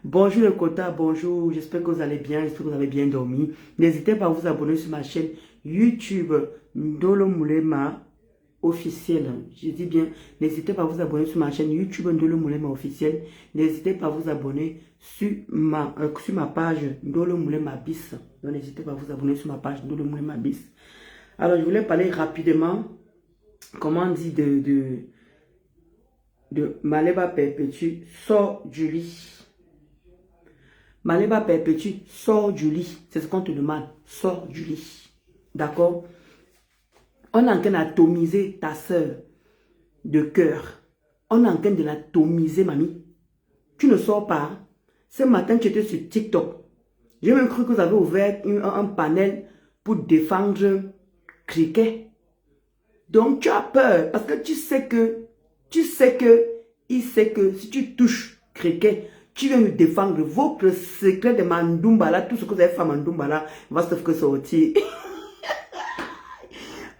Bonjour le quota, bonjour, j'espère que vous allez bien, j'espère que vous avez bien dormi. N'hésitez pas à vous abonner sur ma chaîne YouTube Ndolo Moulema officiel. Je dis bien, n'hésitez pas à vous abonner sur ma chaîne YouTube Ndolo Moulema officiel. N'hésitez pas à vous abonner sur ma page Ndolo Moulema bis. Donc n'hésitez pas à vous abonner sur ma page Ndolo Moulema bis. Alors je voulais parler rapidement, comment on dit, de Maleba Perpétue sort du lit. Maleba Perpétue, sors du lit. C'est ce qu'on te demande. Sors du lit. D'accord? On est en train d'atomiser ta soeur de cœur. On est en train de l'atomiser, mamie. Tu ne sors pas. Ce matin, tu étais sur TikTok. J'ai même cru que vous avez ouvert un panel pour défendre Cricket. Donc, tu as peur. Parce que il sait que si tu touches Cricket, tu viens me défendre votre secret de Mandumba là, tout ce que vous avez fait à Mandumba là, va se sortir.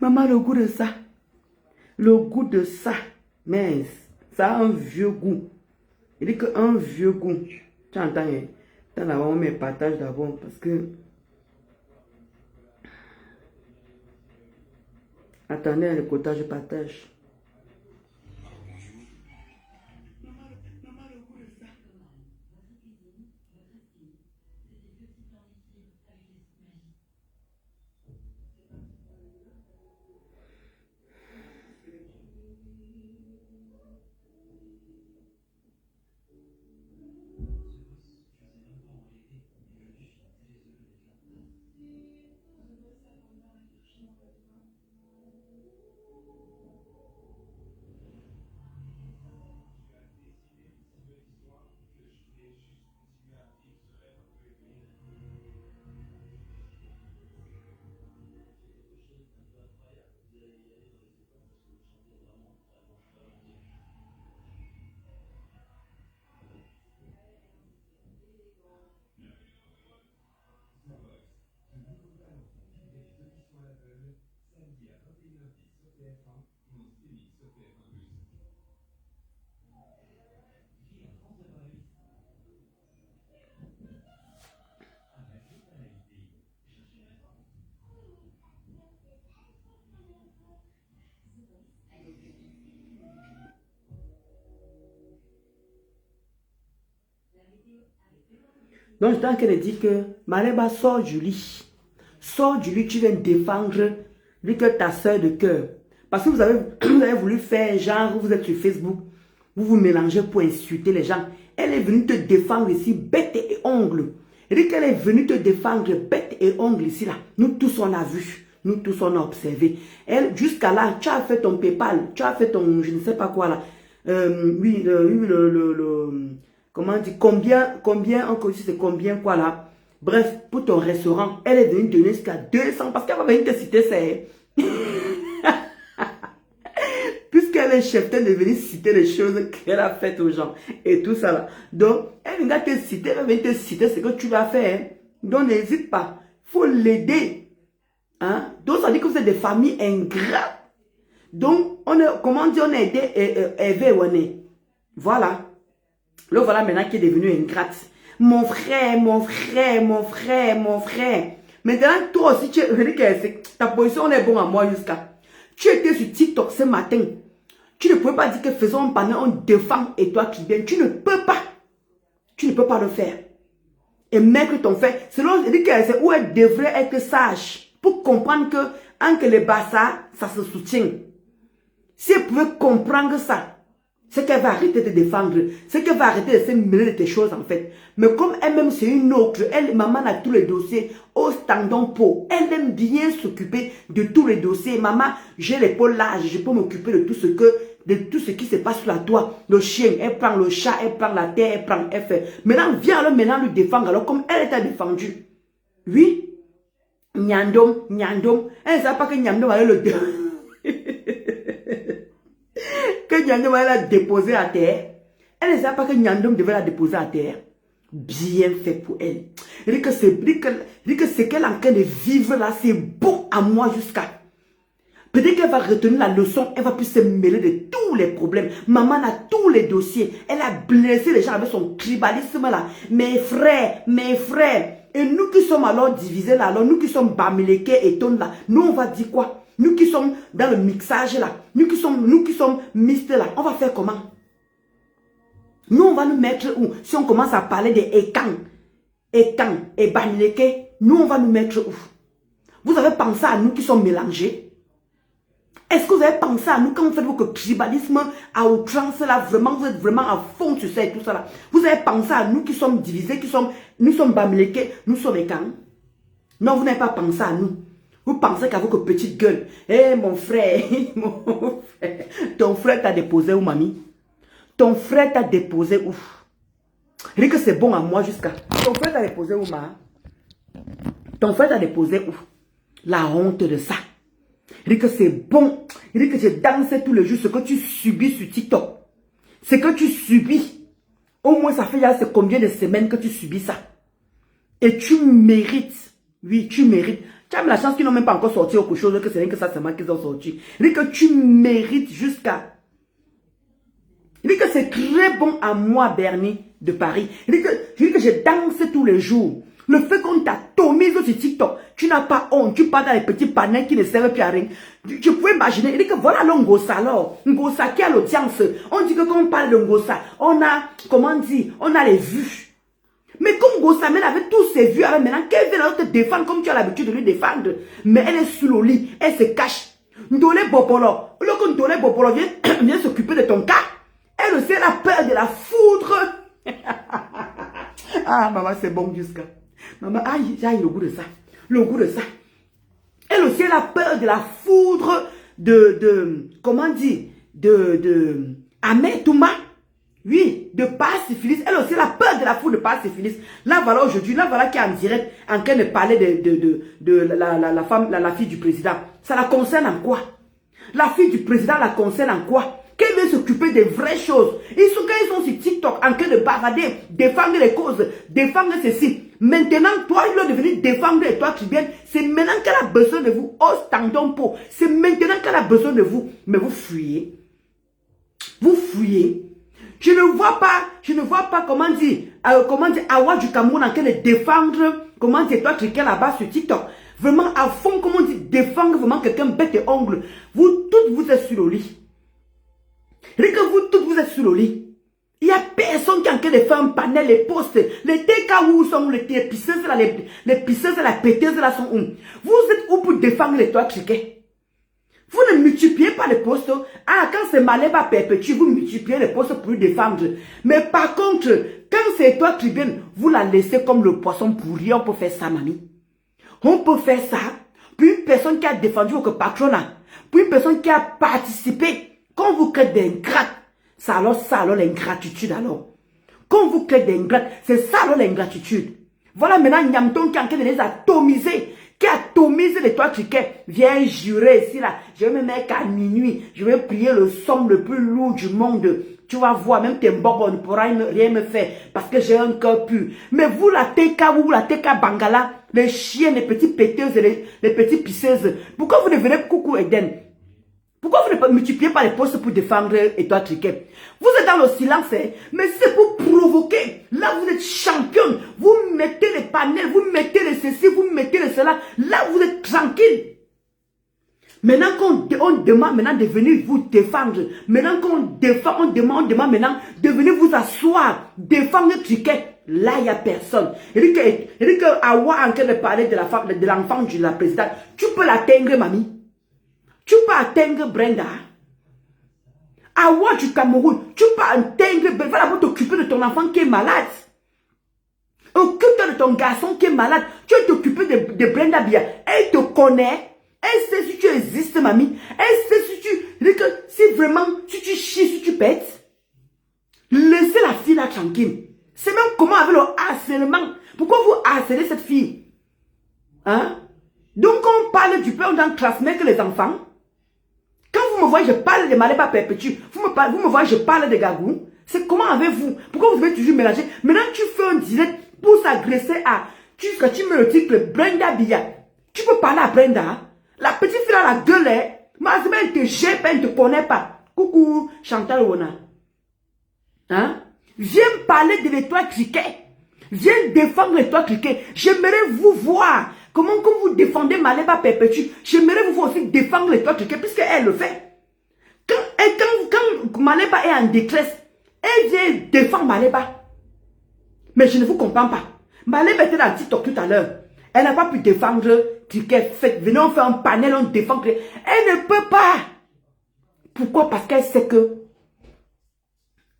Maman, le goût de ça. Le goût de ça. Mais ça a un vieux goût. Il dit qu'un vieux goût. Tu entends, hein? T'en as mes partages d'abord parce que. Attendez, le quota, je partage. Donc, je suis en train de dire que Maleba sort du lit. Sors du lit, tu viens défendre lui que ta soeur de cœur. Parce que vous avez voulu faire genre, vous êtes sur Facebook, vous vous mélangez pour insulter les gens. Elle est venue te défendre ici, bête et ongle. Elle dit qu'elle est venue te défendre, bête et ongle ici là. Nous tous on a vu, nous tous on a observé. Elle, jusqu'à là, tu as fait ton PayPal, tu as fait ton, je ne sais pas quoi là. Comment on dit, combien, encore ici, c'est combien, quoi là. Bref, pour ton restaurant, elle est venue donner jusqu'à 200 parce qu'elle va venir te citer, c'est. Puisqu'elle est chef, elle est venue citer les choses qu'elle a faites aux gens et tout ça là. Donc, elle vient te citer, elle va venir te citer ce que tu vas faire. Hein. Donc, n'hésite pas. Il faut l'aider. Hein? Donc, ça dit que vous êtes des familles ingrates. Donc, comment dire, on a aidé Hervé Ouane. Voilà. Le voilà maintenant qui est devenu ingrate. Mon frère. Maintenant, toi aussi, ta position est bonne à moi jusqu'à. Tu étais sur TikTok ce matin. Tu ne pouvais pas dire que faisons un panel, on défend et toi qui viens. Tu ne peux pas. Tu ne peux pas le faire. Et mettre ton fait. Selon, je dis que c'est où elle devrait être sage. Pour comprendre que, entre les bassards, ça se soutient. Si elle pouvait comprendre ça, c'est qu'elle va arrêter de défendre, c'est qu'elle va arrêter de se mêler de tes choses en fait. Mais comme elle-même c'est une autre, elle, maman a tous les dossiers au standard pot. Elle aime bien s'occuper de tous les dossiers. Maman, j'ai l'épaule large, je peux m'occuper de tout ce qui se passe sur la toit. Le chien, elle prend le chat, elle prend la terre, elle fait. Maintenant, viens alors maintenant lui défendre. Alors comme elle t'a défendu. Oui. Nyandom. Elle ne sait pas que Nyandom allait le défendre. Que Nyandom va la déposer à terre. Elle ne savait pas que Nyandom devait la déposer à terre. Bien fait pour elle. Dit que ce qu'elle est en train de vivre là, c'est bon à moi jusqu'à. Peut-être qu'elle va retenir la leçon, elle va plus se mêler de tous les problèmes. Maman a tous les dossiers. Elle a blessé les gens avec son tribalisme là. Mes frères. Et nous qui sommes alors divisés là, alors nous qui sommes Bamileke et Ton là, nous on va dire quoi? Nous qui sommes dans le mixage là, nous qui sommes mixtes là, on va faire comment? Nous on va nous mettre où? Si on commence à parler des Ekan et Bamileke, nous on va nous mettre où? Vous avez pensé à nous qui sommes mélangés? Est-ce que vous avez pensé à nous quand vous faites votre tribalisme à outrance là, vraiment, vous êtes vraiment à fond sur ça et tout ça là? Vous avez pensé à nous qui sommes divisés, nous sommes Bamileke, nous sommes Ekan? Non, vous n'avez pas pensé à nous. Vous pensez qu'à votre petite gueule, eh mon frère, ton frère t'a déposé où, mamie? Ton frère t'a déposé où? Dis que c'est bon à moi jusqu'à. Ton frère t'a déposé où, ma? Ton frère t'a déposé où? La honte de ça. Il dit que c'est bon. Il dit que je danse tous les jours ce que tu subis sur TikTok. Ce que tu subis. Au moins, ça fait là, c'est combien de semaines que tu subis ça. Et tu mérites. Oui, tu mérites. Tu as la chance qu'ils n'ont même pas encore sorti autre chose que c'est rien que ça seulement qu'ils ont sorti. Il dit que tu mérites jusqu'à. Il dit que c'est très bon à moi, Bernie, de Paris. Il dit que je danse tous les jours. Le fait qu'on t'atomise sur TikTok, tu n'as pas honte, tu pars dans les petits panels qui ne servent plus à rien. Tu peux imaginer, il dit que voilà le Ngosa alors. Ngosa qui a l'audience. On dit que quand on parle de Ngosa, on a, comment dire, on a les vues. Mais comme Ngosa, mais avec tous ses vues, maintenant, qu'elle vient te défendre comme tu as l'habitude de lui défendre. Mais elle est sous le lit, elle se cache. Ndole Bobolo, lorsque Ndole Bobolo vient s'occuper de ton cas, elle aussi elle a peur de la foudre. Ah, maman, c'est bon jusqu'à. Maman, aïe, le goût de ça. Le goût de ça. Elle aussi, elle a peur de la foudre comment dire, Ahmed Touma. Oui, de Pacifilis. Elle aussi, elle a peur de la foudre de Pacifilis. Là, voilà aujourd'hui, là, voilà qui est en direct, en train de parler de la femme, la fille du président. Ça la concerne en quoi? La fille du président la concerne en quoi? Qu'elle veut s'occuper des vraies choses. Quand ils sont sur TikTok en train de barader, défendre les causes, défendre ceci. Maintenant, toi, il doit devenir défendre et toi, tu viens. C'est maintenant qu'elle a besoin de vous. Oh, tendon pour. C'est maintenant qu'elle a besoin de vous. Mais vous fuyez. Vous fuyez. Je ne vois pas, comment dire, Awa du Cameroun en train de défendre, comment dire, toi, tu es là-bas sur TikTok. Vraiment à fond, comment dire, défendre vraiment quelqu'un bête et ongle. Vous, toutes, vous êtes sur le lit. Et que vous toutes vous êtes sur le lit. Il n'y a personne qui est en train de faire un panel, les postes, les TK où sont les pisseuses là, les pisseuses là, les péteuses là sont où? Vous êtes où pour défendre les toits criquets? Vous ne multipliez pas les postes. Ah, quand c'est Maléba perpétue, vous multipliez les postes pour lui défendre. Mais par contre, quand c'est toi qui viens, vous la laissez comme le poisson pourri. On peut faire ça, mamie. On peut faire ça. Puis une personne qui a défendu votre patronat, puis une personne qui a participé. Quand vous créez des ingrates, ça alors l'ingratitude alors. Quand vous créez des ingrates, c'est ça alors l'ingratitude. Voilà maintenant Nyamton qui est en train de les atomiser, qui atomise les toits criquets. Viens jurer ici là, je vais me mettre à minuit, je vais prier le somme le plus lourd du monde. Tu vas voir, même tes bobos ne pourra rien me faire parce que j'ai un cœur pur. Mais vous la TK ou la TK Bangala, les chiens, les petits péteuses, les petits pisseuses, pourquoi vous ne venez coucou Eden? Pourquoi vous ne multipliez pas les postes pour défendre et toi Triquet? Vous êtes dans le silence, hein? Mais c'est pour provoquer. Là, vous êtes championne. Vous mettez les panels, vous mettez les ceci, vous mettez les cela. Là, vous êtes tranquille. Maintenant qu'on demande maintenant de venir vous défendre. Maintenant qu'on défend, on demande maintenant de venir vous asseoir, défendre Triquet. Là, il n'y a personne. Il dit que Awa en train de parler de l'enfant de la présidente. Tu peux l'atteindre, mamie. Tu peux atteindre Brenda. Awa du Cameroun. Tu peux atteindre Brenda. Va d'abord t'occuper de ton enfant qui est malade. Occupe-toi de ton garçon qui est malade. Tu vas t'occuper de Brenda Bia. Elle te connaît. Elle sait si tu existes, mamie. Elle sait si si vraiment, si tu chies, si tu pètes. Laissez la fille là tranquille. C'est même comment avec le harcèlement. Pourquoi vous harcelez cette fille? Hein? Donc on parle du père, on doit transmettre les enfants. Quand vous me voyez, je parle de Maléba perpétue. Vous me voyez, je parle de Gagou. C'est comment avez-vous? Pourquoi vous devez toujours mélanger? Maintenant, tu fais un direct pour s'agresser à... Quand tu mets le titre Brenda Bia, tu peux parler à Brenda. Hein? La petite fille à la gueule, hein? Mais elle te jette, elle ne te connaît pas. Coucou, Chantal Wona. Hein? Viens parler de l'étoile criquet. Viens défendre l'étoile criquet. J'aimerais vous voir. Comment comme vous défendez Maleba Perpétue. J'aimerais vous voir aussi défendre l'étoile criquet puisqu'elle le fait. Quand Maleba est en détresse, elle vient défendre Maleba. Mais je ne vous comprends pas. Maleba était dans TikTok tout à l'heure. Elle n'a pas pu défendre criquet. Venez, on fait un panel, on défend criquet. Elle ne peut pas. Pourquoi? Parce qu'elle sait que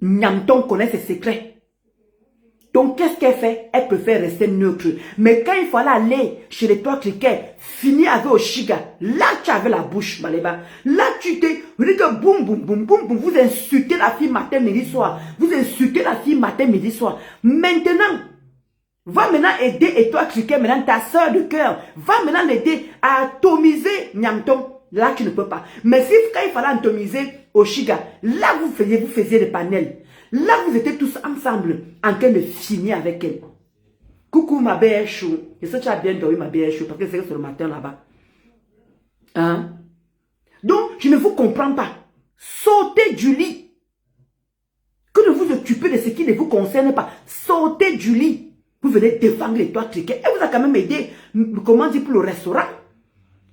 Nyamton connaît ses secrets. Donc, qu'est-ce qu'elle fait? Elle préfère rester neutre. Mais quand il fallait aller chez les trois criquets, finir avec Oshiga, là, tu avais la bouche, Maleba. Là, tu t'es... Vous dites que boum, boum, boum, boum, boum, vous insultez la fille matin, midi, soir. Vous insultez la fille matin, midi, soir. Maintenant, va maintenant aider et toi, criquet, maintenant, ta soeur de cœur, va maintenant l'aider à atomiser Nyamton. Là, tu ne peux pas. Mais si quand il fallait atomiser Oshiga, là, vous faisiez des panels. Là, vous étiez tous ensemble en train de finir avec elle. Coucou, ma belle chou. Je sais que tu as bien dormi, ma belle chou, parce que c'est le matin là-bas. Hein? Donc, je ne vous comprends pas. Sautez du lit. Que ne vous occupez de ce qui ne vous concerne pas. Sautez du lit. Vous venez défendre les toits criquets. Elle vous a quand même aidé, comment dire, pour le restaurant.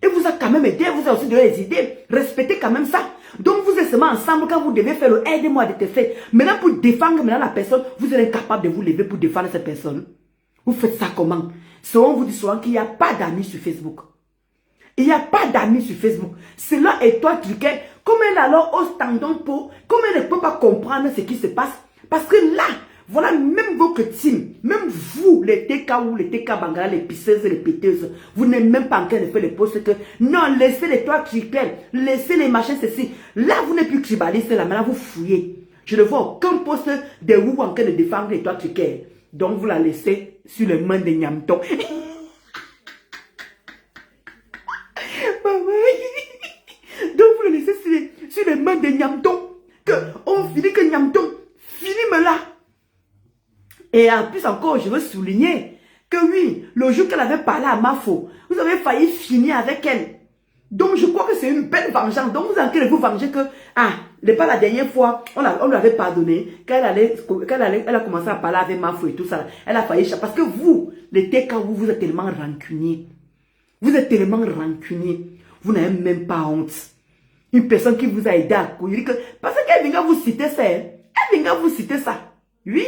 Elle vous a quand même aidé, elle vous a aussi donné des idées. Respectez quand même ça. Donc vous êtes seulement ensemble quand vous devez faire le aide-moi à détester. Maintenant pour défendre la personne, vous êtes incapable de vous lever pour défendre cette personne. Vous faites ça comment? Souvent vous dites souvent qu'il n'y a pas d'amis sur Facebook. Il n'y a pas d'amis sur Facebook. Cela est toi truquet. Comment elle alors ose tendon pour... Comment elle ne peut pas comprendre ce qui se passe? Parce que là, voilà, même votre team, même vous, les TK ou les TK Bangala, les pisseuses, les péteuses, vous n'êtes même pas en train de faire les posts que non, laissez les toits criquets, laissez les machins, ceci. Là, vous n'êtes plus tribaliste, là, maintenant vous fouillez. Je ne vois aucun post de vous en train de défendre les toits criquets. Donc, vous la laissez sur les mains de Nyamton. Donc, vous la laissez sur les mains de Nyamton. Que on finit que Nyamton, finit-me là. Et en plus encore, je veux souligner que oui, le jour qu'elle avait parlé à Mafo, vous avez failli finir avec elle. Donc je crois que c'est une belle vengeance. Donc vous en train de vous venger que, pas la dernière fois, on lui avait pardonné, elle a commencé à parler avec Mafo et tout ça. Elle a failli, parce que vous, les TK, vous êtes tellement rancuniers. Vous êtes tellement rancuniers. Vous n'avez même pas honte. Une personne qui vous a aidé à courir, parce qu'elle vient vous citer ça. Elle vient vous citer ça. Oui.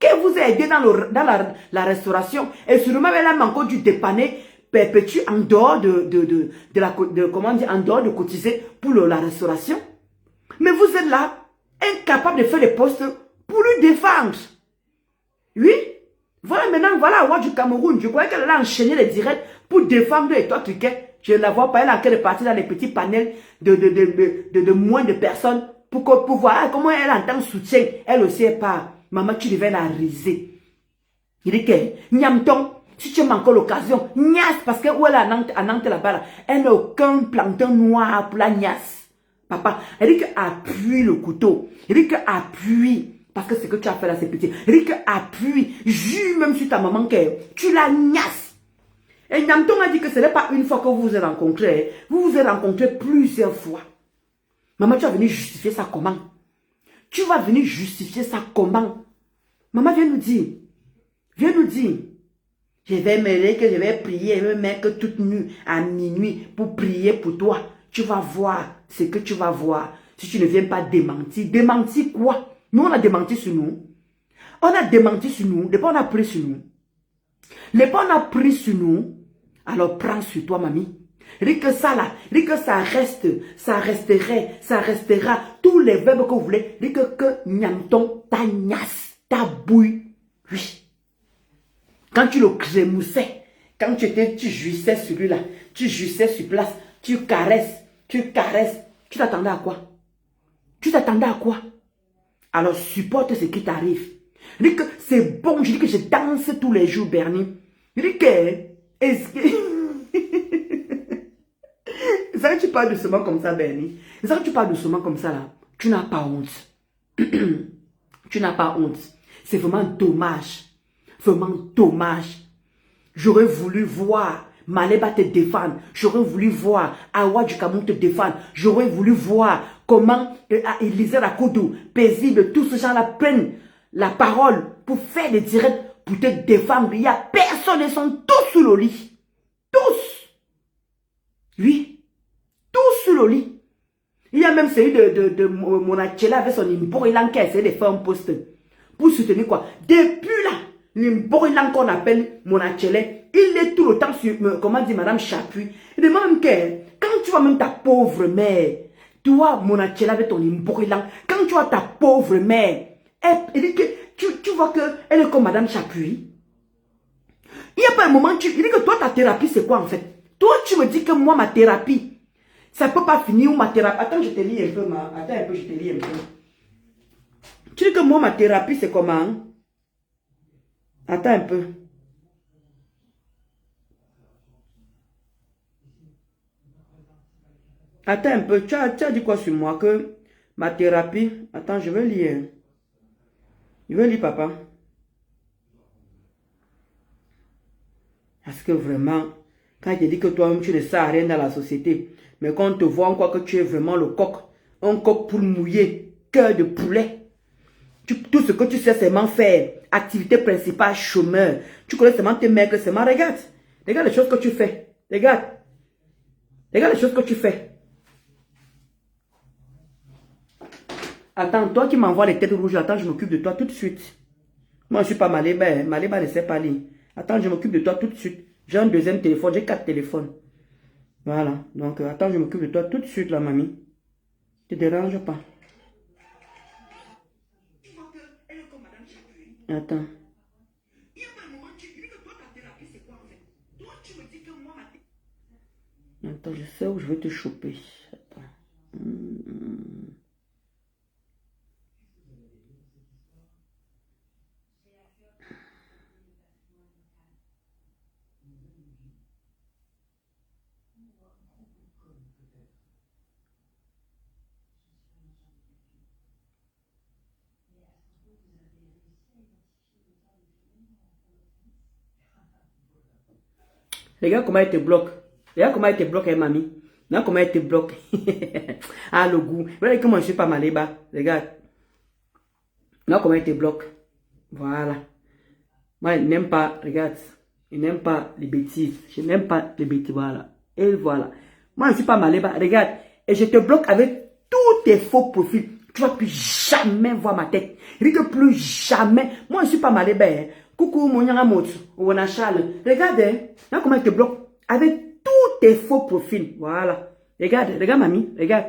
Qu'elle vous a aidé dans la restauration. Et sûrement, elle a encore dû dépanner Perpétue en dehors comment dire, en dehors de cotiser pour la restauration. Mais vous êtes là, incapable de faire les postes pour lui défendre. Oui. Voilà maintenant, voilà Roi du Cameroun. Je croyais qu'elle allait enchaîner les directs pour défendre les toits truquets. Je ne la vois pas. Elle est en train de partir dans les petits panels de moins de personnes pour voir comment elle entend soutien. Elle aussi est pas. Maman, tu devais la riser. Il dit que, Nyamton, si tu m'as encore l'occasion, Nias, parce que où elle est à Nantes là-bas, là, elle n'a aucun plantain noir pour la Nias. Papa, elle dit que appuie le couteau. Il dit que appuie, parce que ce que tu as fait là, c'est petit. Il dit que appuie, jure même sur ta maman que tu la Nias. Et Nyamton a dit que ce n'est pas une fois que vous vous êtes rencontrés. Vous vous êtes rencontrés plusieurs fois. Maman, tu vas venir justifier ça comment? Tu vas venir justifier ça comment? Maman, viens nous dire. Viens nous dire. Je vais mêler que je vais prier, je vais mettre toute nue à minuit pour prier pour toi. Tu vas voir ce que tu vas voir. Si tu ne viens pas démentir. Démentir quoi? Nous, on a démenti sur nous. On a démenti sur nous. Depuis, on a pris sur nous. Depuis, on a pris sur nous. Alors, prends sur toi, mamie. Dit que ça là, dit que ça reste, ça resterait, ça restera. Tous les verbes que vous voulez, dit que Nyamton, ta niasse, ta bouille, oui. Quand tu le crémoussais, quand tu jouissais sur lui là, tu jouissais sur place, tu caresses, tu t'attendais à quoi? Tu t'attendais à quoi? Alors supporte ce qui t'arrive. Dit que c'est bon, je dis que je danse tous les jours, Bernie. Je dis que, est-ce que... Ça que tu parles doucement comme ça, Bernie. Ça que tu parles doucement comme ça, là. Tu n'as pas honte. Tu n'as pas honte. C'est vraiment dommage. Vraiment dommage. J'aurais voulu voir Maleba te défendre. J'aurais voulu voir Awa du Cameroun te défendre. J'aurais voulu voir comment Elisa Rakodo, paisible, tous ces gens-là prennent la parole pour faire des directs, pour te défendre. Il n'y a personne, ils sont tous sous le lit. Tous. Oui. Tous sous le lit. Il y a même celui de Monachela avec son Imborilan qui a essayé de faire un post pour soutenir quoi. Depuis là, l'Imborilan qu'on appelle Monachela, il est tout le temps sur, comment dit Madame Chapuis. Il demande que, quand tu vois même ta pauvre mère, toi, Monachela avec ton Imborilan, quand tu vois ta pauvre mère, elle dit que, tu vois qu'elle est comme Madame Chapuis. Il n'y a pas un moment, il dit que toi, ta thérapie, c'est quoi en fait? Toi, tu me dis que moi, ma thérapie, ça ne peut pas finir où ma thérapie... Attends, je te lis un peu, attends un peu, je te lis un peu. Tu dis que moi, ma thérapie, c'est comment? Attends un peu. Attends un peu. Tu as dit quoi sur moi? Que ma thérapie... Attends, je vais lire. Je vais lire, papa. Parce que vraiment, quand je dis que toi-même, tu ne sers à rien dans la société... Mais quand on te voit, on croit que tu es vraiment le coq. Un coq pour mouiller, cœur de poulet. Tout ce que tu sais seulement faire. Activité principale, chômeur. Tu connais seulement tes mecs, seulement regarde. Regarde les choses que tu fais. Regarde. Regarde les choses que tu fais. Attends, toi qui m'envoies les têtes rouges, attends, je m'occupe de toi tout de suite. Moi, je ne suis pas Maleba. Maleba ne sait pas lire. Attends, je m'occupe de toi tout de suite. J'ai un deuxième téléphone, j'ai 4 téléphones. Voilà, donc attends, je m'occupe de toi tout de suite, la mamie. Ne te dérange pas. Attends. Attends, je sais où je vais te choper. Attends. Regarde comment elle te bloque. Regarde comment elle te bloque, hein, mamie. Regarde comment elle te bloque. Ah, le goût. Regarde comment je suis pas Maleba. Regarde. Regarde comment elle te bloque. Voilà. Moi, il n'aime pas, regarde. Il n'aime pas les bêtises. Je n'aime pas les bêtises. Voilà. Et voilà. Moi, je ne suis pas Maleba. Regarde. Et je te bloque avec tous tes faux profils. Tu ne vas plus jamais voir ma tête. Je dis que plus jamais. Moi, je ne suis pas Maleba. Hein. Coucou, mon Yangamotu, ou Charles. Regarde, hein, là comment il te bloque. Avec tous tes faux profils. Voilà. Regarde, regarde, mamie. Regarde.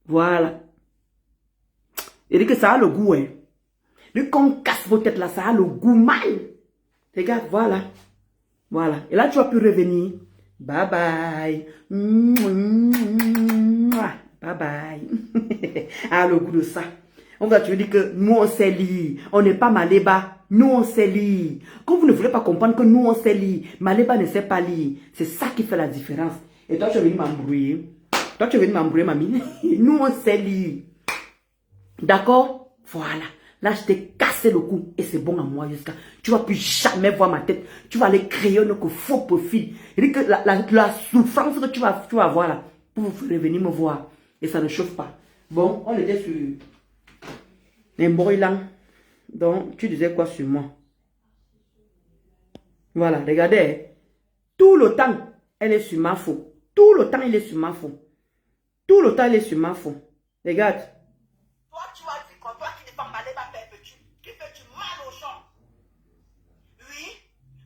Voilà. Il dit que ça a le goût, hein. Dès qu'on casse vos têtes là, ça a le goût mal. Regarde, voilà. Voilà. Et là, tu vas plus revenir. Bye bye. Bye bye. Ah, le goût de ça. On va te dire que nous, on sait lire. On n'est pas Maleba. Nous, on sait lire. Quand vous ne voulez pas comprendre que nous, on sait lire, Maleba ne sait pas lire. C'est ça qui fait la différence. Et toi, tu es venu m'embrouiller. Toi, tu es venu m'embrouiller, mamie. Nous, on sait lire. D'accord? Voilà. Là, je t'ai cassé le cou. Et c'est bon à moi jusqu'à... Tu ne vas plus jamais voir ma tête. Tu vas aller créer un faux profil. Il dit que la souffrance que tu vas avoir là, pour revenir me voir. Et ça ne chauffe pas. Bon, on était sur... les broilants. Donc, tu disais quoi sur moi? Voilà, regardez. Tout le temps, elle est sur ma faute. Tout le temps, il est sur ma faute. Tout le temps, il est sur ma faute. Regarde. Toi, tu as dit quoi? Toi qui n'es pas Maleba Perpétue, qui fais du mal aux gens. Oui,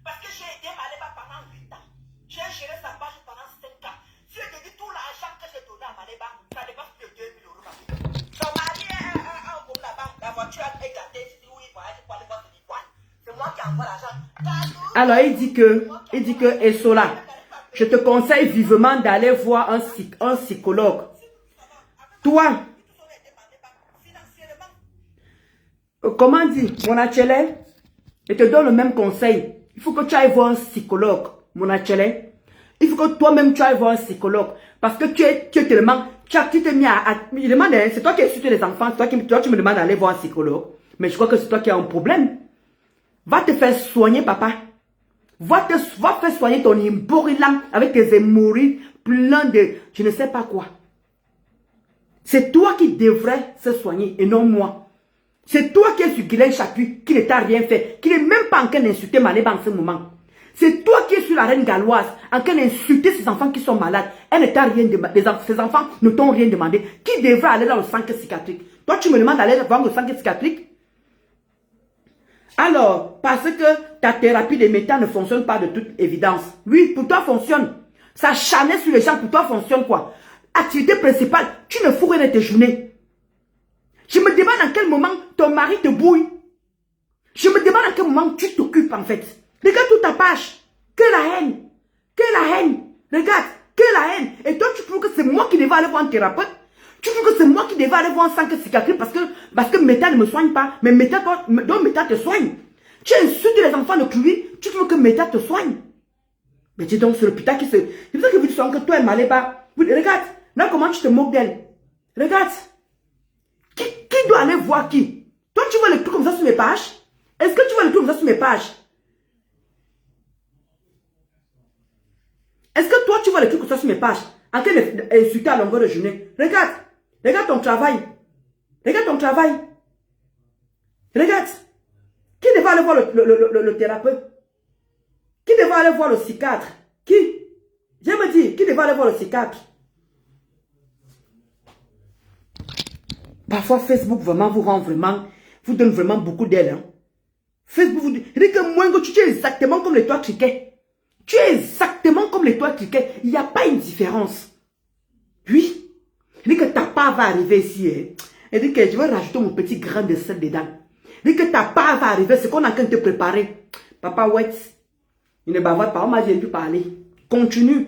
parce que j'ai aidé Maleba pendant 8 ans. J'ai géré sa page pendant 5 ans. Si je te dis tout l'argent que j'ai donné à Maleba, ça dépasse plus de 2000 euros. Son mari est un groupe là-bas. La voiture a éclaté. C'est moi qui envoie l'argent. Alors, il dit que, Esola, je te conseille vivement d'aller voir un psychologue. Toi, comment dire, mon Achele, je te donne le même conseil. Il faut que tu ailles voir un psychologue, mon Achele. Il faut que toi-même tu ailles voir un psychologue. Parce que tu es tellement, tu t'es mis à il demande, c'est toi qui as insulté les enfants, toi tu me demandes d'aller voir un psychologue. Mais je crois que c'est toi qui as un problème. Va te faire soigner, papa. Va faire soigner ton imborilam avec tes hémorroïdes plein de... Je ne sais pas quoi. C'est toi qui devrais se soigner et non moi. C'est toi qui es sur Guylaine Chapuis, qui ne t'a rien fait, qui n'est même pas en train d'insulter Maléba en ce moment. C'est toi qui es sur la reine galloise, en train d'insulter ses enfants qui sont malades. Elle ne t'a rien demandé, ses enfants ne t'ont rien demandé. Qui devrait aller dans le centre psychiatrique? Toi, tu me demandes d'aller voir le centre psychiatrique? Alors, parce que ta thérapie de métal ne fonctionne pas de toute évidence. Oui, pour toi fonctionne. Ça chanait sur les gens, pour toi fonctionne quoi? Activité principale, tu ne fous rien de tes journées. Je me demande en quel moment ton mari te bouille. Je me demande en quel moment tu t'occupes en fait. Regarde toute ta page. Que la haine. Que la haine. Regarde, que la haine. Et toi, tu trouves que c'est moi qui devais aller voir un thérapeute? Tu trouves que c'est moi qui devais aller voir un centre psychiatrique parce que Métal ne me soigne pas. Mais Métal te soigne. Tu insultes les enfants de Chloé. Tu trouves que Métal te soigne. Mais dis donc, c'est le putain qui se... C'est pour ça que vous dites que toi et Maléba. Regarde, là comment tu te moques d'elle. Regarde. Qui doit aller voir qui? Toi, tu vois les trucs comme ça sur mes pages? Est-ce que tu vois les trucs comme ça sur mes pages? Est-ce que toi, tu vois les trucs comme ça sur mes pages? En train d'insulter à longueur de journée. Regarde. Regarde ton travail. Regarde ton travail. Regarde. Qui devait aller voir le thérapeute? Qui devait aller voir le psychiatre? Qui? Je me dis, qui devait aller voir le psychiatre? Parfois, Facebook vraiment vous rend vraiment, vous donne vraiment beaucoup d'aide. Hein. Facebook vous dit que Mwengo, tu es exactement comme les toits triquets. Tu es exactement comme les toits triquets. Il n'y a pas une différence. Oui. Il dit que ta part va arriver ici. Hein. Il dit que je vais rajouter mon petit grain de sel dedans. Il dit que ta part va arriver, c'est qu'on est en train de te préparer. Papa Wetz, il ne bavard pas, on m'a dit plus parler. Continue.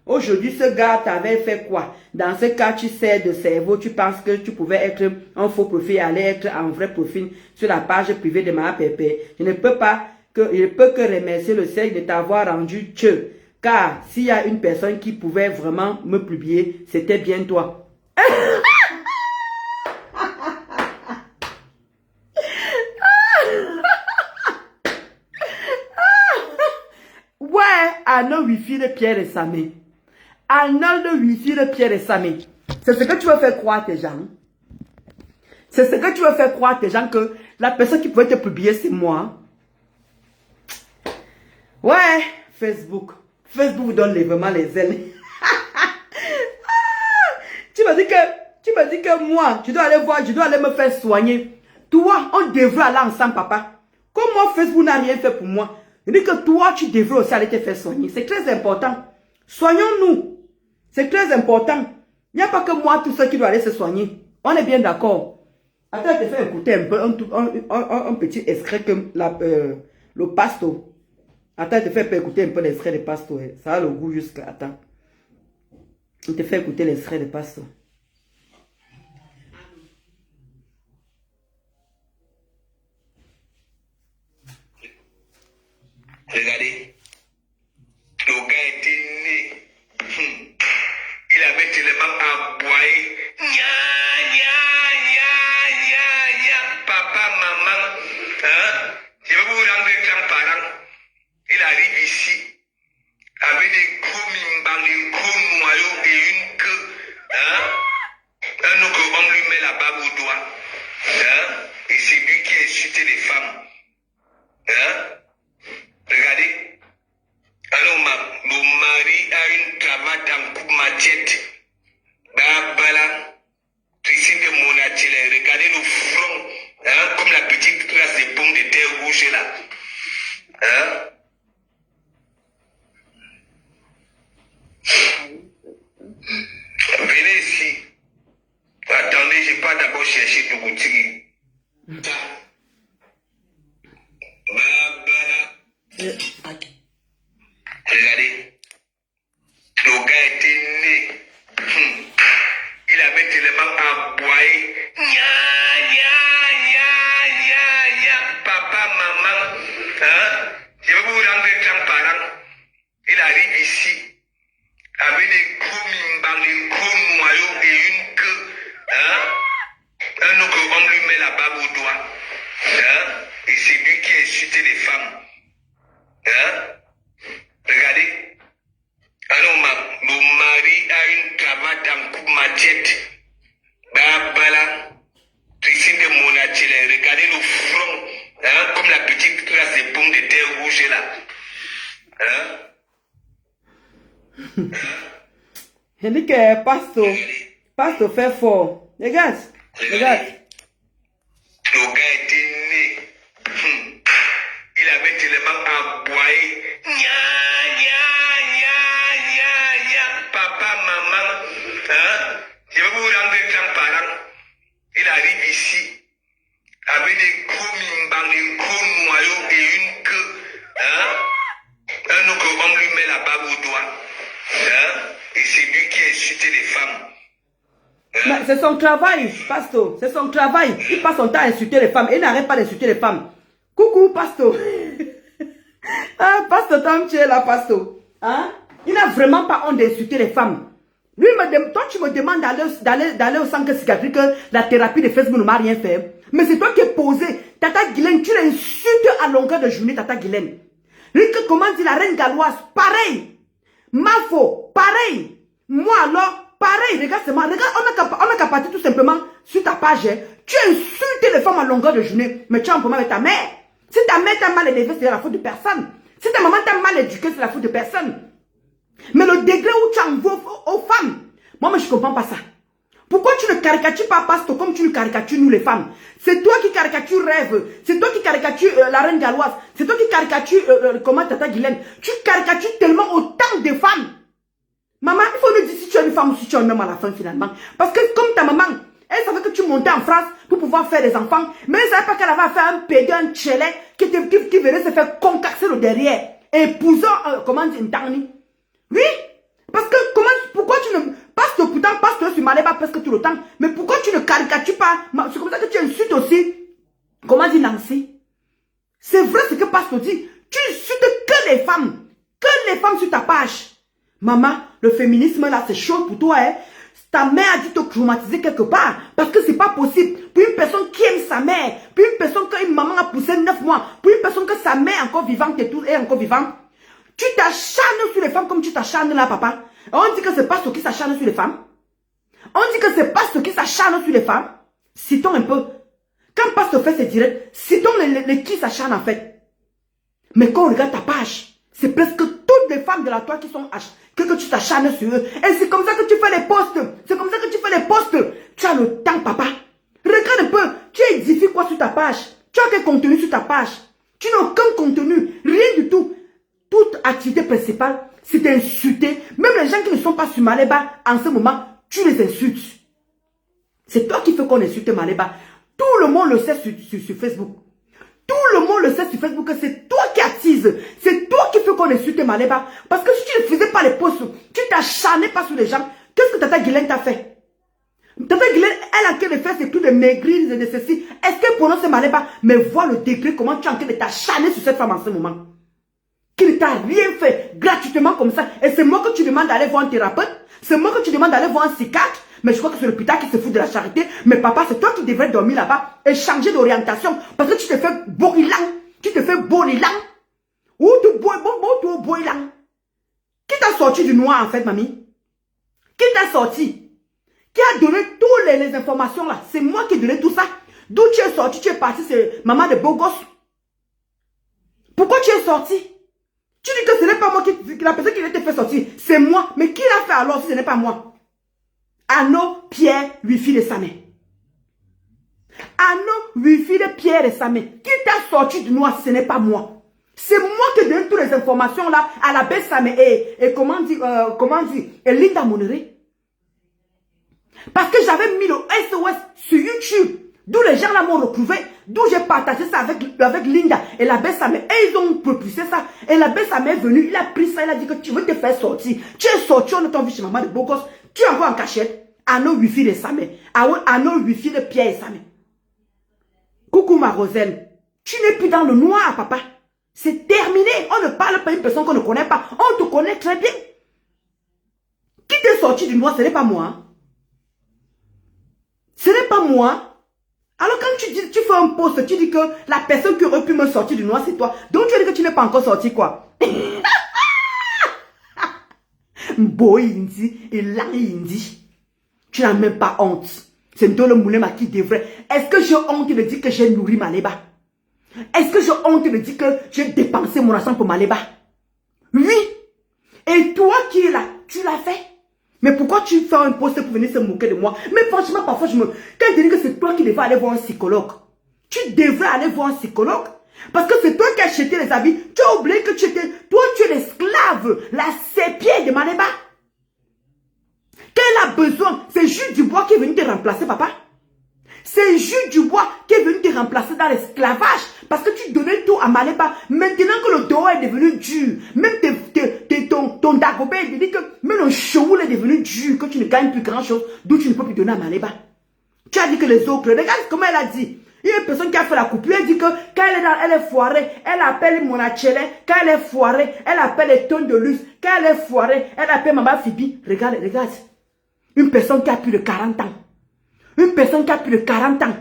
Aujourd'hui, ce gars t'avait fait quoi? Dans ce cas, tu sais de cerveau, tu penses que tu pouvais être un faux profil et aller être un vrai profil sur la page privée de ma pépé. Je ne peux que remercier le ciel de t'avoir rendu Dieu. Car s'il y a une personne qui pouvait vraiment me publier, c'était bien toi. Ouais, Arnaud Wifi de Pierre et Samé. Arnold Wifi de Pierre et Samé. C'est ce que tu veux faire croire à tes gens. C'est ce que tu veux faire croire à tes gens que la personne qui pouvait te publier, c'est moi. Ouais, Facebook. Facebook vous donne vraiment les ailes. Tu m'as dit que moi, je dois aller voir, je dois aller me faire soigner. Toi, on devrait aller ensemble, papa. Comme moi, Facebook n'a rien fait pour moi. Je dis que toi, tu devrais aussi aller te faire soigner. C'est très important. Soignons-nous. C'est très important. Il n'y a pas que moi, tous ceux qui doivent aller se soigner. On est bien d'accord. Attends, je te fais écouter un peu, un petit extrait que le pasto. Attends, je te fais écouter un peu l'extrait de pasto. Ça a le goût jusqu'à... Attends. Je te fais écouter l'extrait de pasto. Regardez. Le gars était né. Il avait tellement aboyé. Papa, maman. Hein? Je vais vous rendre grand-parent. Il arrive ici. Avec des gros mimbang, des gros noyaux et une queue. Hein? Un autre homme lui met la barbe au doigt. Hein? Et c'est lui qui a insulté les femmes. Hein? Regardez. Alors, mon mari a une cravate en coupe machette. Bala, Christine de Monachele. Regardez le front. Hein, comme la petite classe de pommes de terre rouge là. Hein? Venez ici. Attendez, je vais d'abord chercher de boutique. Regardez. Le gars était né. Il avait tellement aboyé. Papa, maman. Hein? Je vais vous rendre grand-parent. Il arrive ici. Avec des gros mimbang, des gros noyaux et une queue. Hein? Un autre homme lui met la barbe au doigt. Pasto. Pasto fait fort. Regarde. Regarde. Le gars était né. Il avait tellement aboyé. Nya, nya, nya, nya, nya. Papa, maman. Hein? Je vais vous rendre grand-parent. Il arrive ici avec des gros mimbang, des gros noyaux et une queue. Hein? Un autre homme lui met la bague au doigt. Hein? Et c'est lui qui insulte les femmes. Mais c'est son travail, Pasto. C'est son travail. Il passe son temps à insulter les femmes. Il n'arrête pas d'insulter les femmes. Coucou, Pasto. Ah, Pasto, tu es là, Pasto. Hein? Il n'a vraiment pas honte d'insulter les femmes. Lui, toi, tu me demandes d'aller au centre psychiatrique, la thérapie de Facebook ne m'a rien fait. Mais c'est toi qui es posé. Tata Guylaine, tu l'insultes à longueur de journée, Tata Guylaine. Comment dit la reine galloise? Pareil. Mafo, pareil. Moi alors, pareil. Regarde, c'est moi. Regarde, on a qu'à partir tout simplement sur ta page. Hein. Tu insultes les femmes à longueur de journée. Mais tu as un problème avec ta mère. Si ta mère t'a mal élevée, c'est la faute de personne. Si ta maman t'a mal éduquée, c'est la faute de personne. Mais le degré où tu en veux aux femmes, moi, je ne comprends pas ça. Pourquoi tu ne caricatures pas Pasto comme tu nous caricatures nous les femmes? C'est toi qui caricatures Rêve. C'est toi qui caricatures la reine galloise. C'est toi qui caricatures comment Tata Guylaine. Tu caricatures tellement autant de femmes. Maman, il faut nous dire si tu es une femme ou si tu es un homme à la fin finalement. Parce que comme ta maman, elle savait que tu montais en France pour pouvoir faire des enfants. Mais elle ne savait pas qu'elle avait fait un pédé, un tchelé qui venait se faire concasser le derrière. Épousant, comment dire, une tarnie. Oui, parce que pourquoi tu ne... Pasto, pourtant, Pasto sur Maléba presque tout le temps. Mais pourquoi tu ne caricatures pas? C'est comme ça que tu insultes aussi. Comment dire Nancy? C'est vrai ce que Pasto dit. Tu insultes que les femmes. Que les femmes sur ta page. Maman, le féminisme là, c'est chaud pour toi, hein. Ta mère a dû te traumatiser quelque part. Parce que c'est pas possible. Pour une personne qui aime sa mère, pour une personne qu'une maman a poussé 9 mois, pour une personne que sa mère est encore vivante et tout, est encore vivante. Tu t'acharnes sur les femmes comme tu t'acharnes là, papa. On dit que c'est pas ce qui s'acharne sur les femmes. On dit que c'est pas ce qui s'acharne sur les femmes. Citons un peu. Quand Pasteur fait ses directs, citons les qui s'acharnent en fait. Mais quand on regarde ta page, c'est presque toutes les femmes de la toi qui sont que tu t'acharnes sur eux. Et c'est comme ça que tu fais les posts. C'est comme ça que tu fais les posts. Tu as le temps, papa. Regarde un peu. Tu édifies quoi sur ta page? Tu as quel contenu sur ta page? Tu n'as aucun contenu. Rien du tout. Toute activité principale, c'est d'insulter. Même les gens qui ne sont pas sur Maléba, en ce moment, tu les insultes. C'est toi qui fais qu'on insulte Maléba. Tout le monde le sait sur Facebook. Tout le monde le sait sur Facebook que c'est toi qui attise. C'est toi qui fais qu'on insulte Maléba. Parce que si tu ne faisais pas les posts, tu t'acharnais pas sur les gens, qu'est-ce que Tata Guylaine t'a fait? Tata Guylaine, elle a en train de faire ses trucs de maigrir, de ceci. Est-ce qu'elle prononce Maléba? Mais vois le degré, comment tu es en train de t'acharner sur cette femme en ce moment. Qui ne t'a rien fait gratuitement comme ça. Et c'est moi que tu demandes d'aller voir un thérapeute. C'est moi que tu demandes d'aller voir un psychiatre. Mais je crois que c'est le putain qui se fout de la charité. Mais papa, c'est toi qui devrais dormir là-bas et changer d'orientation. Parce que tu te fais borilang. Tu te fais borilang. Ou tu borilang. Qui t'a sorti du noir en fait, mamie? Qui t'a sorti? Qui a donné toutes les informations là? C'est moi qui ai donné tout ça. D'où tu es sorti? Tu es parti, c'est maman de beau gosse. Pourquoi tu es sorti? Tu dis que ce n'est pas moi la personne qui t'a fait sortir. C'est moi. Mais qui l'a fait alors si ce n'est pas moi? Anneau, Pierre, Wi-Fi de sa main. Anneau, Wi-Fi de Pierre et sa main. Qui t'a sorti du noir si ce n'est pas moi? C'est moi qui donne toutes les informations là à la baisse Samé et comment dire, et Linda Monere. Parce que j'avais mis le SOS sur YouTube. D'où les gens là m'ont retrouvé. D'où j'ai partagé ça avec Linda et la baisse Samé. Et ils ont propulsé ça. Et la baisse Samé est venue. Il a pris ça. Il a dit que tu veux te faire sortir. Tu es sorti. On ne t'envie chez maman de beau gosse. Tu es encore en cachette. Anneau Wi-Fi de Samé. Anneau Wi-Fi de Pierre et Samé. Coucou ma Roselle. Tu n'es plus dans le noir, papa. C'est terminé. On ne parle pas à une personne qu'on ne connaît pas. On te connaît très bien. Qui t'est sorti du noir, ce n'est pas moi. Hein? Ce n'est pas moi. Alors quand tu fais un post, tu dis que la personne qui aurait pu me sortir du noir, c'est toi. Donc tu dis que tu n'es pas encore sorti quoi. Boy Indi et là Indi. Tu n'as même pas honte. C'est le Moulema qui devrait. Est-ce que j'ai honte de dire que j'ai nourri Maléba? Est-ce que j'ai honte de dire que j'ai dépensé mon argent pour Maléba? Oui. Et toi qui es là, tu l'as fait. Mais pourquoi tu fais un post pour venir se moquer de moi? Mais franchement, parfois, quand je dis que c'est toi qui devrais aller voir un psychologue, tu devrais aller voir un psychologue. Parce que c'est toi qui as acheté les habits. Tu as oublié que toi, tu es l'esclave, la sépier de Maléba. Quand elle a besoin, c'est Jules Dubois qui est venu te remplacer, papa. C'est Jules Dubois qui est venu te remplacer dans l'esclavage. Parce que tu donnais tout à Maléba. Maintenant que le dos est devenu dur, même ton Dagobé, il dit que même le show est devenu dur, que tu ne gagnes plus grand chose, d'où tu ne peux plus donner à Maléba. Tu as dit que les autres, regarde comment elle a dit. Il y a une personne qui a fait la coupure, elle dit que quand elle est foirée, elle appelle Monachele. Quand elle est foirée, elle appelle les tonnes de luxe. Quand elle est foirée, elle appelle Maman Fibi. Regarde. Une personne qui a plus de 40 ans. Une personne qui a plus de 40 ans.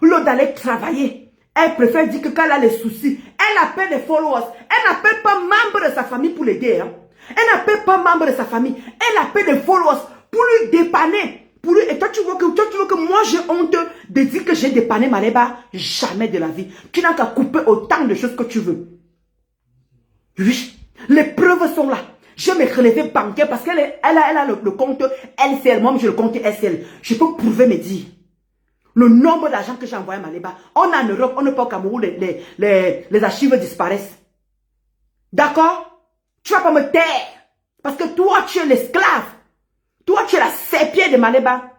Au lieu d'aller travailler, elle préfère dire que quand elle a les soucis, elle appelle les followers. Elle n'appelle pas membre de sa famille pour l'aider. Hein. Elle n'appelle pas membre de sa famille. Elle appelle les followers pour lui dépanner. Et toi, tu vois que moi, j'ai honte de dire que j'ai dépanné Maléba. Jamais de la vie. Tu n'as qu'à couper autant de choses que tu veux. Oui, les preuves sont là. Je vais me relever bancaire parce qu'elle a le compte LCL. Moi, j'ai le compte LCL. Je peux prouver mes dires. Le nombre d'argent que j'ai envoyé à Maléba. On est en Europe, on n'est pas au Cameroun, les archives disparaissent. D'accord? Tu ne vas pas me taire. Parce que toi, tu es l'esclave. Toi, tu es la sépier de Maléba.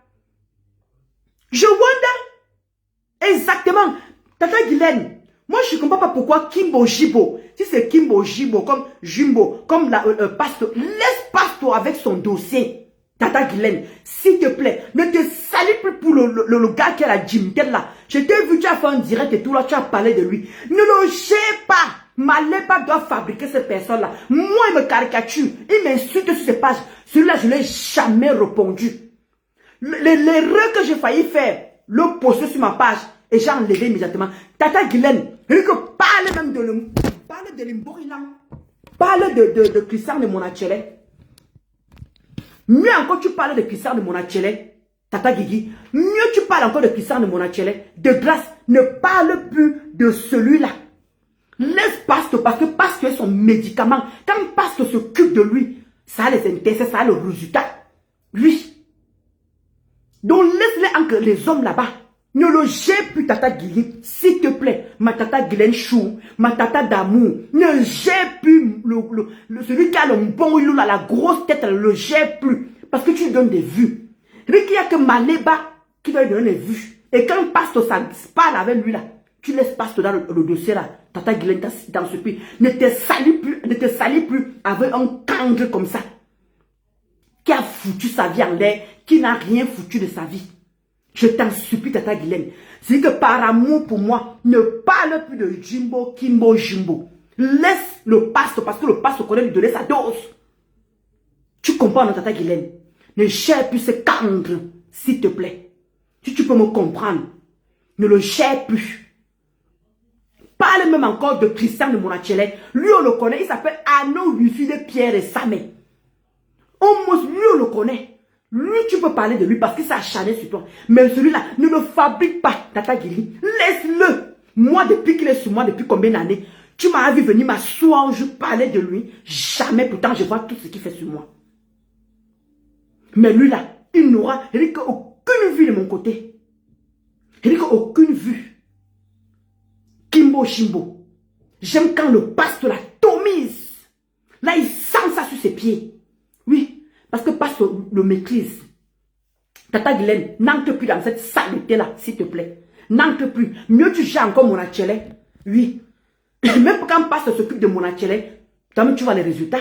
Je wonder. Exactement. Tata Guylaine. Moi, je ne comprends pas pourquoi Kimbo Jibo. Si c'est Kimbo Jibo, comme Jumbo, comme Pasteur. Laisse Pasteur avec son dossier. Tata Guylaine, s'il te plaît, ne te salis plus pour le gars qui a la Jimtel là. Je t'ai vu, tu as fait un direct et tout là, tu as parlé de lui. Ne le gère pas. Maléba doit fabriquer cette personne-là. Moi, il me caricature. Il m'insulte sur ses pages. Celui-là, je ne l'ai jamais répondu. L'erreur que j'ai failli faire, le poster sur ma page, et j'ai enlevé immédiatement. Tata Guylaine, parle même de Limborilan. Parle de Christian de Monachele. Mieux encore, tu parles de Christian de Monachele. Tata Guigui. Mieux, tu parles encore de Christian de Monachele. De grâce, ne parle plus de celui-là. Laisse Pasteur, parce que Pasteur est son médicament. Quand Pasteur s'occupe de lui, ça a les intérêts, ça a le résultat. Lui. Donc laisse-les entre les hommes là-bas. Ne le gère plus, Tata Guilin, s'il te plaît. Ma Tata Guylaine Chou, ma Tata d'amour. Ne gère plus celui qui a le bon loup, la grosse tête, ne le gère plus. Parce que tu lui donnes des vues. Il n'y a que Maléba qui va lui donner des vues. Et quand Pasteur parle avec lui là, tu laisses Pasteur dans le dossier là. Tata Guylaine dans ce pays. Ne te salis plus avec un cangre comme ça. Qui a foutu sa vie en l'air, qui n'a rien foutu de sa vie. Je t'en supplie, Tata Guylaine. C'est que par amour pour moi, ne parle plus de Jimbo, Kimbo, Jimbo. Laisse le Pasteur, parce que le Pasteur connaît lui donner sa dose. Tu comprends, Tata Guylaine? Ne gère plus ce cangre, s'il te plaît. Si tu peux me comprendre, ne le gère plus. Parle même encore de Christian de Monachele. Lui, on le connaît. Il s'appelle Arnaud Wifi de Pierre et Samé. Lui, on le connaît. Lui, tu peux parler de lui parce qu'il s'est acharné sur toi. Mais celui-là, ne le fabrique pas, Tata Guili. Laisse-le. Moi, depuis qu'il est sur moi, depuis combien d'années, tu m'as vu venir m'asseoir, je parlais de lui. Jamais, pourtant, je vois tout ce qu'il fait sur moi. Mais lui, là, il n'aura aucune vue de mon côté. Il n'y a aucune vue. Kimbo Jimbo. J'aime quand le Pasteur la tomise. Là, il sent ça sur ses pieds. Oui, parce que Pasteur le maîtrise. Tata Guylaine, n'entre plus dans cette saleté-là, s'il te plaît. N'entre plus. Mieux tu gères encore Monachele. Oui. Même quand Pasteur s'occupe de Monachele, tu vois les résultats.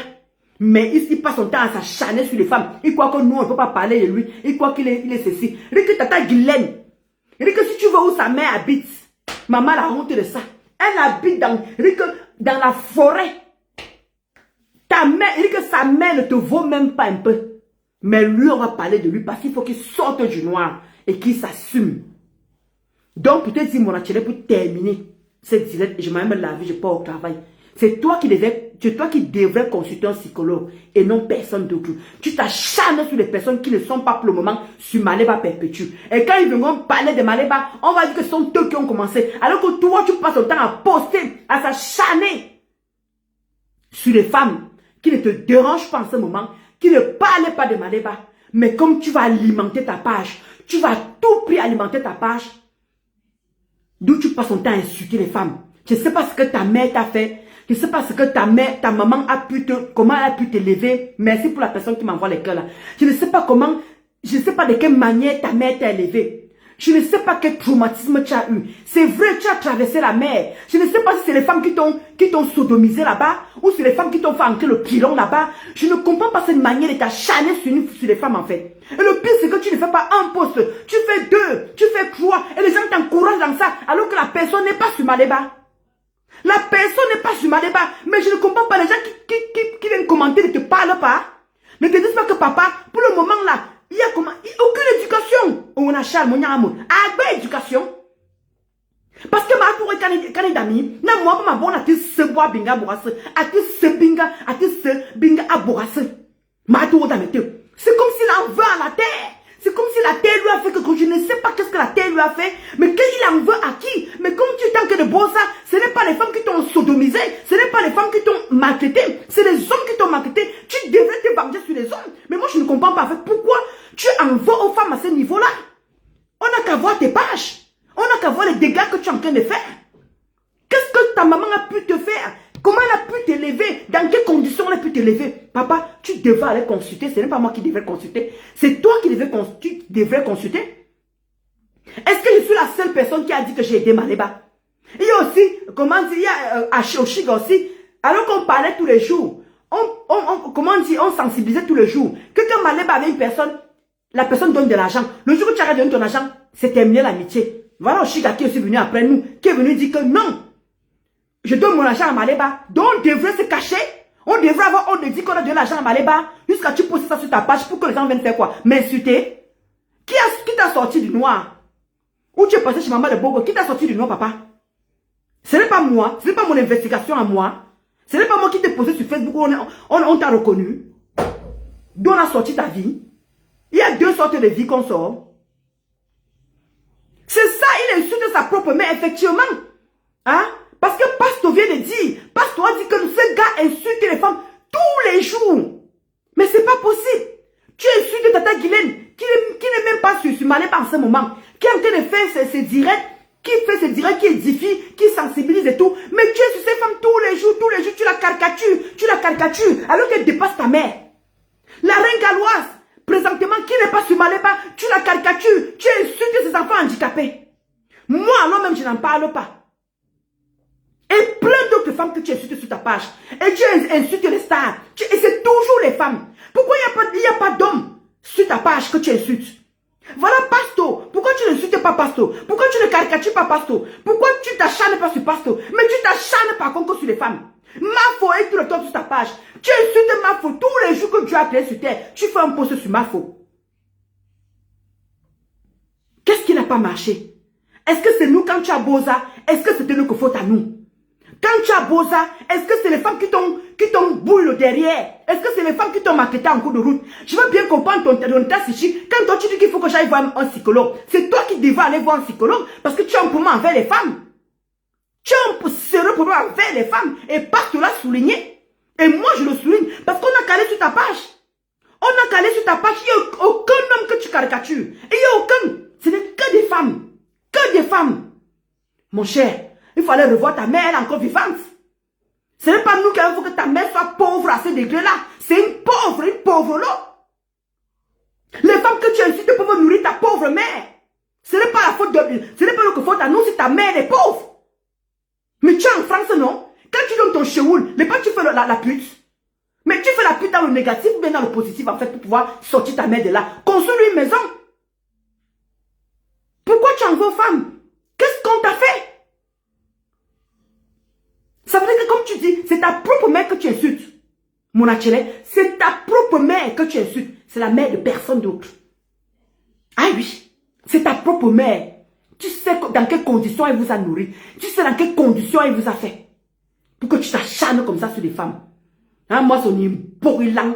Mais il passe son temps à s'acharner sur les femmes. Il croit que nous, on ne peut pas parler de lui. Il croit qu'il est ceci. Il dit que Tata Guylaine. Il dit que si tu vois où sa mère habite, maman a honte de ça. Elle habite dans la forêt. Ta mère, il dit que sa mère ne te vaut même pas un peu. Mais lui, on va parler de lui parce qu'il faut qu'il sorte du noir et qu'il s'assume. Donc, peut-être si mon atelier pour terminer cette direct, je m'aime la vie, je pars au travail. C'est toi qui devrais consulter un psychologue et non personne d'autre. Tu t'acharnes sur les personnes qui ne sont pas pour le moment sur Maléba perpétue. Et quand ils viendront parler de Maléba, on va dire que ce sont eux qui ont commencé. Alors que toi, tu passes ton temps à poster, à s'acharner sur les femmes qui ne te dérangent pas en ce moment, qui ne parlent pas de Maléba. Mais comme tu vas alimenter ta page, tu vas à tout prix alimenter ta page, d'où tu passes ton temps à insulter les femmes. Je ne sais pas ce que ta mère t'a fait. Je ne sais pas ce que ta maman a pu comment elle a pu t'élever. Merci pour la personne qui m'envoie les cœurs là. Je ne sais pas comment, je ne sais pas de quelle manière ta mère t'a élevé. Je ne sais pas quel traumatisme tu as eu. C'est vrai, tu as traversé la mer. Je ne sais pas si c'est les femmes qui t'ont sodomisé là-bas ou c'est les femmes qui t'ont fait entrer le pilon là-bas. Je ne comprends pas cette manière de t'acharner sur les femmes en fait. Et le pire, c'est que tu ne fais pas un poste. Tu fais 2, tu fais 3 et les gens t'encouragent dans ça alors que la personne n'est pas sur Maléba. La personne n'est pas sur Maléba. Mais je ne comprends pas les gens qui viennent commenter, ne te parlent pas. Ne te disent pas que papa, pour le moment là, il y a aucune éducation. On a Charles, mon amour. Ah, éducation. Parce que ma tour est canadami. Na moi, ma bonne, a-t-il se bois binga borasse. A-t-il se binga, a-t-il se binga à borasse. Ma tour d'amete. C'est comme s'il en veut à la terre. C'est comme si la terre lui a fait quelque chose. Je ne sais pas qu'est-ce que la terre lui a fait. Mais qu'il en veut à qui? Mais comme tu es en train de boire ça, ce n'est pas les femmes qui t'ont sodomisé. Ce n'est pas les femmes qui t'ont maltraité. C'est les hommes qui t'ont maltraité. Tu devrais te venger sur les hommes. Mais moi, je ne comprends pas. En fait, pourquoi tu en veux aux femmes à ce niveau-là? On n'a qu'à voir tes pages. On n'a qu'à voir les dégâts que tu es en train de faire. Qu'est-ce que ta maman a pu te faire? Comment elle a pu t'élever? Dans quelles conditions elle a pu t'élever? Papa, tu devais aller consulter. Ce n'est pas moi qui devais consulter. C'est toi qui devrais consulter. Est-ce que je suis la seule personne qui a dit que j'ai aidé Maléba? Il y a aussi, comment dire, il y a Oshiga aussi. Alors qu'on parlait tous les jours, on sensibilisait tous les jours. Que quand Maléba avait une personne, la personne donne de l'argent. Le jour où tu as donné ton argent, c'est terminé l'amitié. Voilà Oshiga qui est aussi venu après nous, qui est venu dire que non. Je donne mon argent à Maléba. Donc on devrait se cacher. On devrait avoir honte de dire qu'on a donné l'argent à Maléba. Jusqu'à tu poses ça sur ta page pour que les gens viennent faire quoi? M'insulter. Qui t'a sorti du noir? Ou tu es passé chez maman de Bogo? Qui t'a sorti du noir, papa? Ce n'est pas moi. Ce n'est pas mon investigation à moi. Ce n'est pas moi qui t'ai posé sur Facebook où on t'a reconnu. D'où on a sorti ta vie. Il y a 2 sortes de vie qu'on sort. C'est ça, il insulte sa propre mère, effectivement. Hein? Parce que Pasteur vient de dire, Pasteur a dit que ce gars insulte les femmes tous les jours. Mais c'est pas possible. Tu insultes Tata Guylaine, qui n'est même pas sur Maléba en ce moment, qui est en train de faire ses directs, qui édifie, qui sensibilise et tout. Mais tu es sur ces femmes tous les jours, tu la caricatures, alors qu'elle dépasse ta mère. La reine galloise, présentement, qui n'est pas sur Maléba, tu la caricatures, tu insultes ses enfants handicapés. Moi, alors même, je n'en parle pas. Et plein d'autres femmes que tu insultes sur ta page. Et tu insultes les stars. Et c'est toujours les femmes. Pourquoi il n'y a pas d'hommes sur ta page que tu insultes? Voilà Pasto. Pourquoi tu n'insultes pas Pasto? Pourquoi tu ne caricatures pas Pasto? Pourquoi tu t'acharnes pas sur Pasto? Mais tu t'acharnes par contre sur les femmes. Mafo est tout le temps sur ta page. Tu insultes Mafo tous les jours que tu as créé sur terre. Tu fais un post sur Mafo. Qu'est-ce qui n'a pas marché? Est-ce que c'est nous quand tu as Boza? Est-ce que c'était nous qu'il faut à nous? Quand tu as Boza, est-ce que c'est les femmes qui t'ont boule derrière? Est-ce que c'est les femmes qui t'ont maltraité en cours de route? Je veux bien comprendre ton tas ici. Quand toi tu dis qu'il faut que j'aille voir un psychologue, c'est toi qui devrais aller voir un psychologue parce que tu as un problème envers les femmes. Tu as un sérieux problème envers les femmes. Et pas te l'a souligné. Et moi je le souligne parce qu'on a calé sur ta page. On a calé sur ta page. Il n'y a aucun homme que tu caricatures. Et il n'y a aucun. Ce n'est que des femmes. Que des femmes. Mon cher. Il fallait revoir ta mère, elle est encore vivante. Ce n'est pas nous qui avons fait que ta mère soit pauvre à ce degré-là. C'est une pauvre là. Les femmes que tu insultes peuvent nourrir ta pauvre mère. Ce n'est pas la faute ce n'est pas notre faute à nous si ta mère est pauvre. Mais tu es en France, non? Quand tu donnes ton chéoul, mais pas tu fais la pute. Mais tu fais la pute dans le négatif ou bien dans le positif, en fait, pour pouvoir sortir ta mère de là. Construis une maison. Pourquoi tu en veux aux femmes? Qu'est-ce qu'on t'a fait? Ça veut dire que comme tu dis, c'est ta propre mère que tu insultes. Mon Achille, c'est ta propre mère que tu insultes. C'est la mère de personne d'autre. Ah oui, c'est ta propre mère. Tu sais dans quelles conditions elle vous a nourri. Tu sais dans quelles conditions elle vous a fait. Pour que tu t'acharnes comme ça sur les femmes. Hein, moi, son imborilang,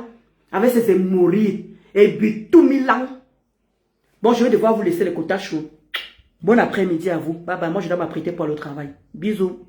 avec ses mourir et puis tout milan. Bon, je vais devoir vous laisser les quotas chauds. Bon après-midi à vous. Bye bye, moi je dois m'apprêter pour le travail. Bisous.